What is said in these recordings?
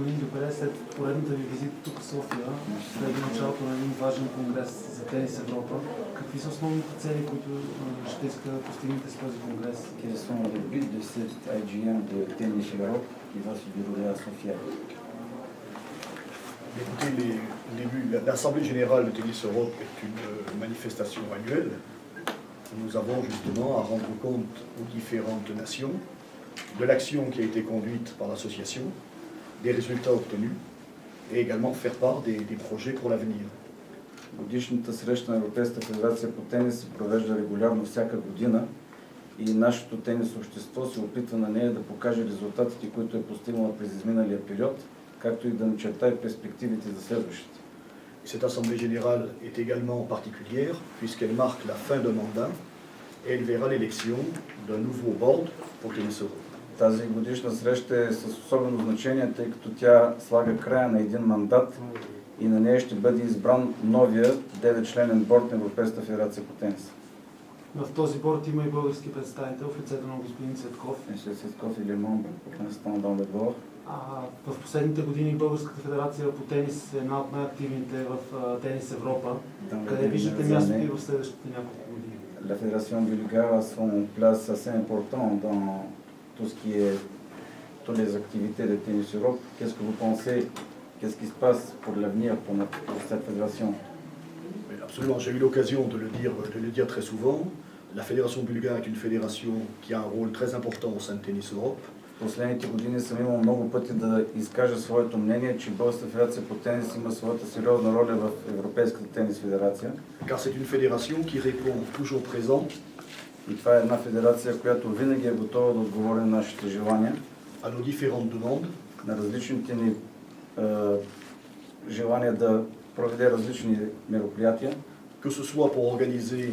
господин Дюпере, след поредната ви визита тук в София, след началото на един важен конгрес за тенис Европа, какви са основните цели, които ще иска да постигнете с този конгрес? Quels sont les buts de cette IGM de Tennis Europe qui va se dérouler à Sofia? Écoutez, l'Assemblée générale de Tennis Europe est une manifestation annuelle. Nous avons justement à rendre compte aux différentes nations de l'action qui a été conduite par l'association, des résultats obtenus et également faire part des projets pour l'avenir. Годишната среща на Европейската федерация по тенис се провежда регулярно всяка година и нашето тенис общество се опитва на нея да покаже резултатите, които е постигнала през изминалия период, както и да начертае перспективите за следващите. Cette assemblée générale est également particulière puisqu'elle marque la fin d'un mandat et elle verra l'élection d'un nouveau board pour Tennis Europe. Тази годишна среща е с особено значение, тъй като тя слага края на един мандат и на нея ще бъде избран новия 9-членен борд на Европейската федерация по тенис. В този борд има и български представител в лицето на господин Цветков. Цветков или membre pour l'instant dans le board. В последните години Българската федерация по тенис е една от най-активните в Тенис Европа. Къде виждате мястото и в следващите няколко години? La fédération bulgare a son place assez importante dans tout ce qui est toutes les activités de Tennis Europe. Qu'est-ce que vous pensez? Qu'est-ce qui se passe pour l'avenir pour cette fédération? Absolument, j'ai eu l'occasion de le dire très souvent. La fédération bulgare est une fédération qui a un rôle très important au sein de Tennis Europe. Последните години съм имал много пъти да изкажа своето мнение, че Българската федерация по тенис има своята сериозна роля в Европейската тенис федерация. Car c'est une fédération qui répond toujours présent. И това е една федерация, която винаги е готова да отговори на нашите желания. À nos différentes demandes. На различните ни желания да проведе различни мероприятия. Que ce soit pour organiser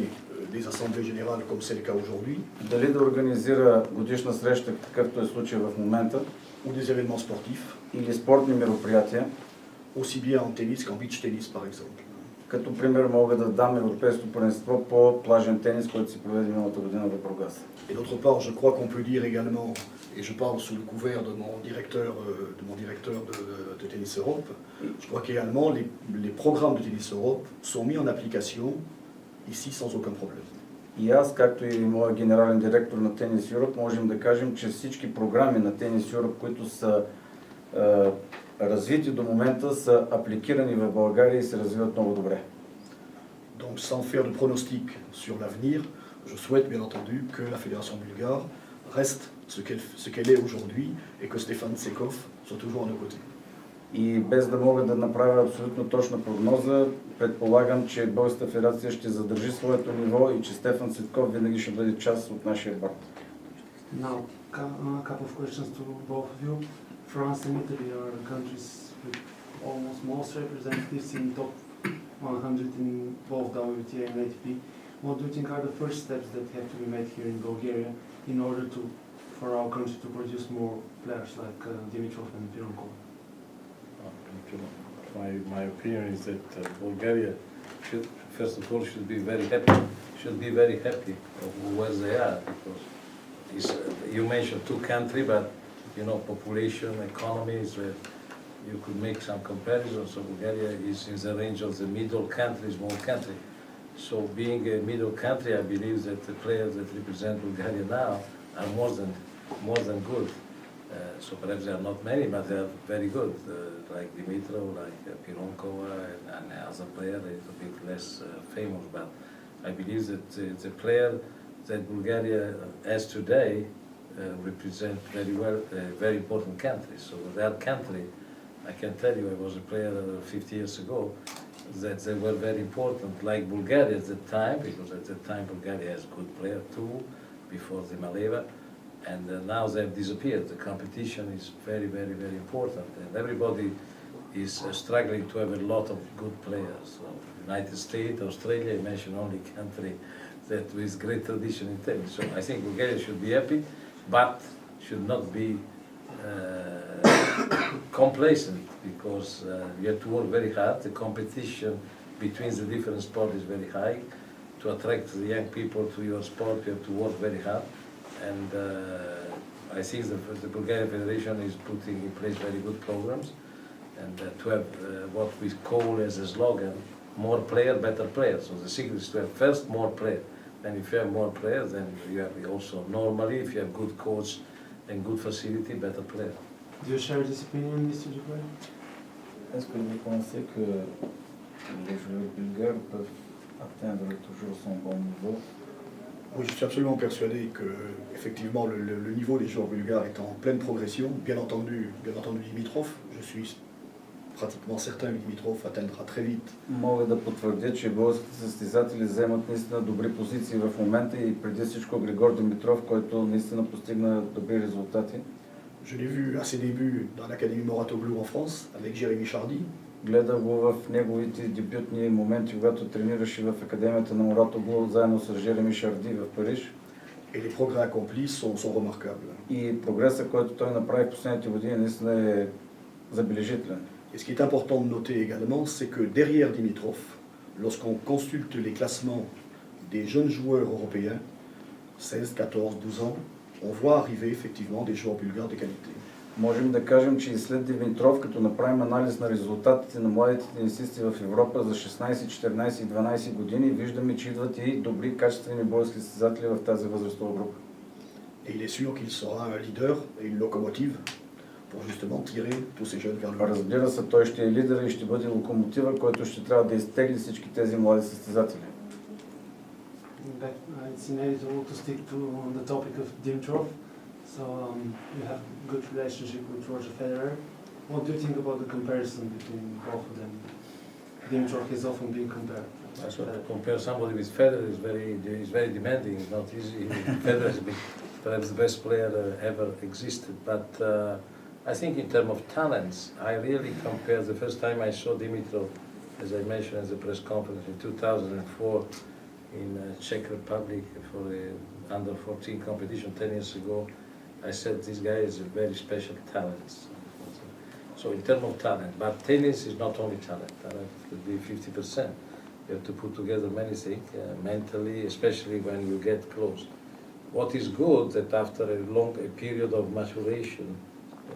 des assemblées générales comme c'est le cas aujourd'hui. Дали да организира годишна среща, какъвто е случай в момента. Ou des événements sportifs. Или спортни мероприятия. Aussi bien en tennis qu'en beach tennis par exemple. Като пример мога да дам Европейското първенство по плажен тенис, който се проведе миналата година в Бургас. Et d'autre part, je crois qu'on peut dire également, et je parle sous le couvert de mon directeur de Tennis Europe, je crois qu'également les programmes de Tennis Europe sont mis en application ici sans aucun problème. И аз, както и моят генерален директор на Tennis Europe, можем да кажем, че всички програми на Tennis Europe, които са развити до момента, са апликирани в България и се развиват много добре. Donc sans faire de pronostic sur l'avenir, je souhaite bien entendu que la fédération bulgare reste ce qu'elle est aujourd'hui et que Stefan Tsekov soit toujours à nos côtés. И без да мога да направя абсолютно точна прогноза, предполагам, че Българската федерация ще задържи своето ниво и че Стефан Цветков винаги ще бъде част от нашия борд. Now, a couple of questions to both of you. France and Italy are the countries with almost most representatives in top 100 in both WTA and ATP. What do you think are the first steps that have to be made here in Bulgaria in order for our country to produce more players like Dimitrov and Pironkov? My opinion is that Bulgaria should, first of all, should be very happy of where they are, because you mentioned two countries, but you know, population, economies, you could make some comparisons. So Bulgaria is in the range of the middle country, small country. So being a middle country, I believe that the players that represent Bulgaria now are more than good. So perhaps there are not many, but they are very good, like Dimitrov, like Pironkova, and other players, a little bit less famous. But I believe that the player that Bulgaria has today represent very well a very important country. So that country, I can tell you, I was a player 50 years ago, that they were very important, like Bulgaria at the time, because at that time Bulgaria has good player too, before the Maleva, and now they've disappeared. The competition is very, very, very important, and everybody is struggling to have a lot of good players. So United States, Australia, I mention only country that with great tradition in tennis. So I think Bulgaria should be happy, but should not be complacent, because you have to work very hard. The competition between the different sports is very high. To attract the young people to your sport, you have to work very hard. And I think the Bulgarian Federation is putting in place very good programs, and to have what we call as a slogan, more player, better player. So the secret is to have first more player. And if you have more players, then you have also normally, if you have good coach and good facility, better player. Do you share this opinion, Mr. Dupre? Est-ce que vous pensez que les joueurs bulgares peuvent atteindre toujours son bon niveau? Oui, je suis absolument persuadé que effectivement le niveau des joueurs bulgares est en pleine progression. Bien entendu Dimitrov, je suis pratiquement certain que Dimitrov atteindra très vite. Мога да потвърдя, че българските състезатели вземат наистина добри позиции в момента и преди всичко Григор Димитров, който наистина постигна добри резултати. Je l'ai vu à ses débuts dans l'Académie Moratoglou en France avec Jérémy Chardy. Гледах го в неговите дебютни моменти, когато тренираше в Академията на Моратоглу заедно с Жереми Шарди в Париж. Et les progrès accomplis sont remarquables. И прогресът, който той направи в последните години, наистина е забележителен. Et ce qui est important de noter également, c'est que derrière Dimitrov, lorsqu'on consulte les classements des jeunes joueurs européens, 16, 14, 12 ans, on voit arriver effectivement des joueurs bulgares de qualité. Можем да кажем, че и след Димитров, като направим анализ на резултатите на младите тенисисти в Европа за 16, 14 и 12 години, виждаме, че идват и добри, качествени български състезатели в тази възрастова група. Et il est sûr qu'il sera un leader et une locomotive pour justement tirer tous ces jeunes vers le haut. Разбира се, той ще е лидер и ще бъде локомотива, който ще трябва да изтегли всички тези млади състезатели. It's inevitable to stick to the topic of Dimitrov. So you have a good relationship with Roger Federer. What do you think about the comparison between both of them? Dimitrov is often being compared. So to compare somebody with Federer is very demanding. It's not easy. Federer is perhaps the best player ever existed. But I think in terms of talents, I really compare. The first time I saw Dimitrov, as I mentioned at the press conference in 2004 in Czech Republic for the under 14 competition 10 years ago, I said this guy is a very special talent. So in terms of talent, but tennis is not only talent. Talent could be 50%. You have to put together many things mentally, especially when you get close. What is good that after a long period of maturation,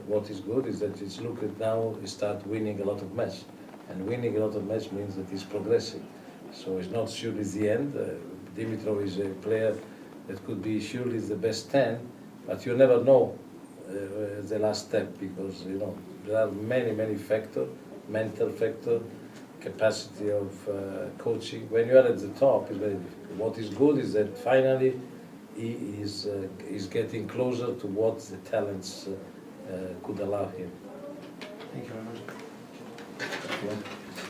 what is good is that it's look at now he start winning a lot of matches, and winning a lot of matches means that he's progressing. So it's not surely the end. Dimitrov is a player that could be surely the best 10, but you never know the last step because there are many factors, mental factor, capacity of coaching. When you are at the top, it's very difficult. What is good is that finally he is getting closer to what the talents could allow him. Thank you very much.